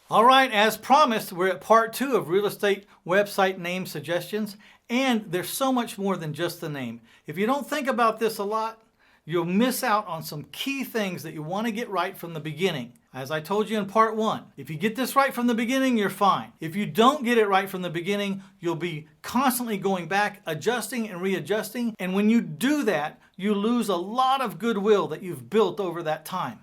All right, as promised, we're at part 2 of real estate website name suggestions, and there's so much more than just the name. If you don't think about this a lot, you'll miss out on some key things that you want to get right from the beginning. As I told you in part 1, if you get this right from the beginning, you're fine. If you don't get it right from the beginning, you'll be constantly going back, adjusting and readjusting, and when you do that, you lose a lot of goodwill that you've built over that time.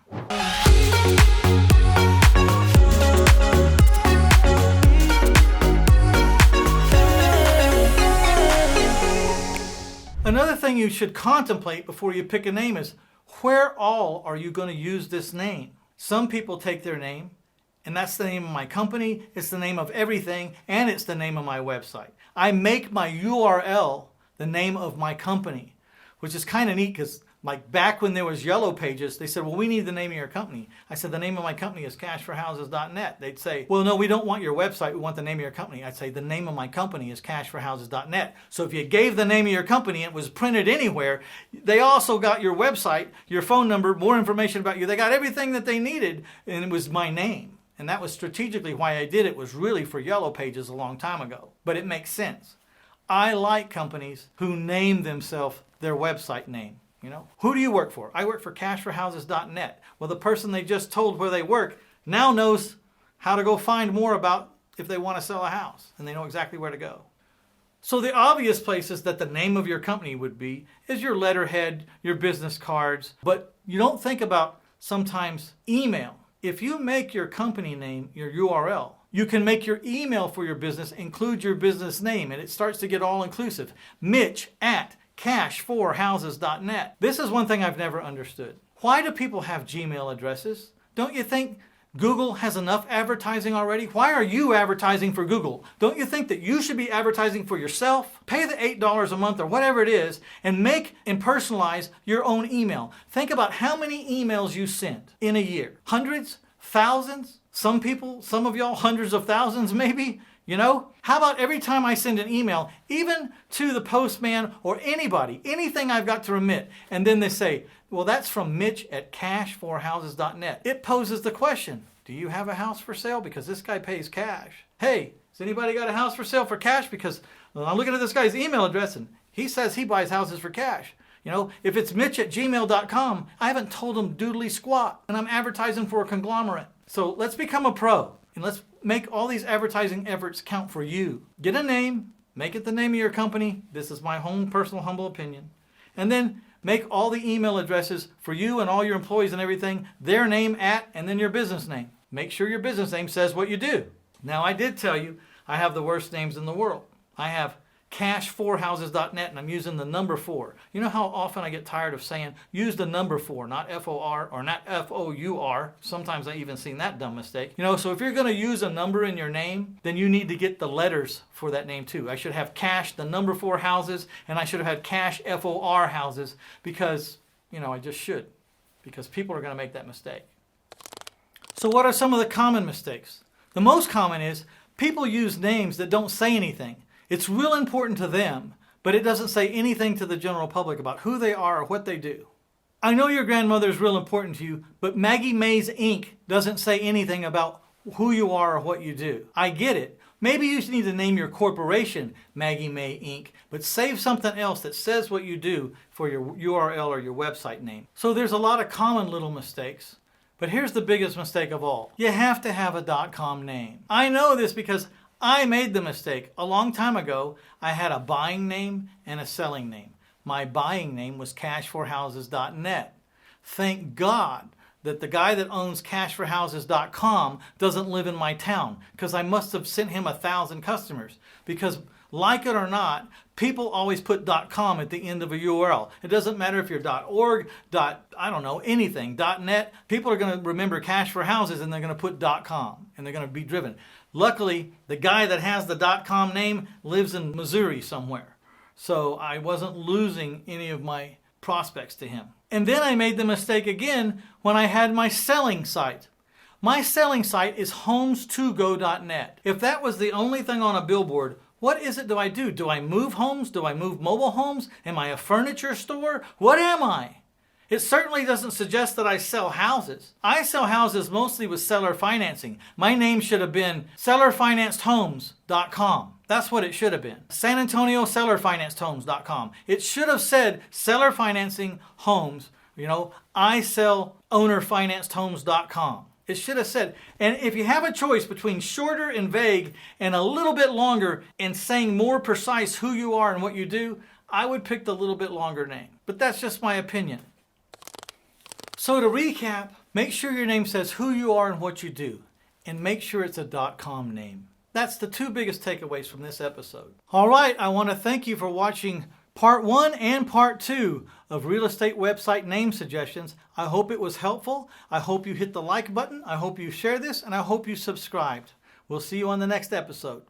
Another thing you should contemplate before you pick a name is, where all are you going to use this name? Some people take their name, and that's the name of my company, it's the name of everything, and it's the name of my website. I make my URL the name of my company, which is kind of neat because like back when there was Yellow Pages, they said, well, we need the name of your company. I said, the name of my company is cashforhouses.net. They'd say, well, no, we don't want your website. We want the name of your company. I'd say, the name of my company is cashforhouses.net. So if you gave the name of your company and it was printed anywhere, they also got your website, your phone number, more information about you. They got everything that they needed, and it was my name. And that was strategically why I did it, was really for Yellow Pages a long time ago. But it makes sense. I like companies who name themselves their website name. You know, who do you work for? I work for cashforhouses.net. Well, the person they just told where they work now knows how to go find more about if they want to sell a house, and they know exactly where to go. So the obvious places that the name of your company would be is your letterhead, your business cards, but you don't think about sometimes email. If you make your company name your URL, you can make your email for your business include your business name, and it starts to get all inclusive. Mitch at cash4houses.net. This is one thing I've never understood. Why do people have Gmail addresses? Don't you think Google has enough advertising already? Why are you advertising for Google? Don't you think that you should be advertising for yourself? Pay the $8 a month or whatever it is and make and personalize your own email. Think about how many emails you sent in a year. Hundreds? Thousands? Some people, some of y'all, hundreds of thousands maybe? You know, how about every time I send an email, even to the postman or anybody, anything I've got to remit, and then they say, well, that's from Mitch at cash4houses.net. It poses the question, do you have a house for sale? Because this guy pays cash. Hey, has anybody got a house for sale for cash? Because well, I'm looking at this guy's email address and he says he buys houses for cash. You know, if it's Mitch at gmail.com, I haven't told him doodly squat, and I'm advertising for a conglomerate. So let's become a pro. And let's make all these advertising efforts count for you. Get a name, make it the name of your company. This is my own personal humble opinion. And then make all the email addresses for you and all your employees and everything, their name at, and then your business name. Make sure your business name says what you do. Now, I did tell you I have the worst names in the world. I have cash4houses.net, and I'm using the number 4. You know how often I get tired of saying, use the number 4, not F-O-R or not F-O-U-R. Sometimes I even seen that dumb mistake. You know, so if you're going to use a number in your name, then you need to get the letters for that name too. I should have cash, the number 4 houses, and I should have had cash F-O-R houses because, you know, I just should. Because people are going to make that mistake. So what are some of the common mistakes? The most common is people use names that don't say anything. It's real important to them, but it doesn't say anything to the general public about who they are or what they do. I know your grandmother is real important to you, but Maggie Mae's Inc. doesn't say anything about who you are or what you do. I get it. Maybe you need to name your corporation Maggie Mae Inc., but save something else that says what you do for your URL or your website name. So there's a lot of common little mistakes, but here's the biggest mistake of all. You have to have a .com name. I know this because I made the mistake. A long time ago, I had a buying name and a selling name. My buying name was cashforhouses.net. Thank God that the guy that owns cashforhouses.com doesn't live in my town, because I must have sent him 1,000 customers. Because like it or not, people always put .com at the end of a URL. It doesn't matter if you're .org, I don't know, anything, .net. People are going to remember Cash for Houses and they're going to put .com and they're going to be driven. Luckily, the guy that has the .com name lives in Missouri somewhere. So I wasn't losing any of my prospects to him. And then I made the mistake again when I had my selling site. My selling site is homes2go.net. If that was the only thing on a billboard, what is it do I do? Do I move homes? Do I move mobile homes? Am I a furniture store? What am I? It certainly doesn't suggest that I sell houses. I sell houses mostly with seller financing. My name should have been sellerfinancedhomes.com. That's what it should have been. San Antonio sellerfinancedhomes.com. It should have said seller financing homes. I sell ownerfinancedhomes.com. It should have said, and if you have a choice between shorter and vague and a little bit longer and saying more precise who you are and what you do, I would pick the little bit longer name. But that's just my opinion. So to recap, make sure your name says who you are and what you do, and make sure it's a .com name. That's the two biggest takeaways from this episode. All right, I want to thank you for watching Part 1 and Part 2 of Real Estate Website Name Suggestions. I hope it was helpful. I hope you hit the like button. I hope you share this, and I hope you subscribed. We'll see you on the next episode.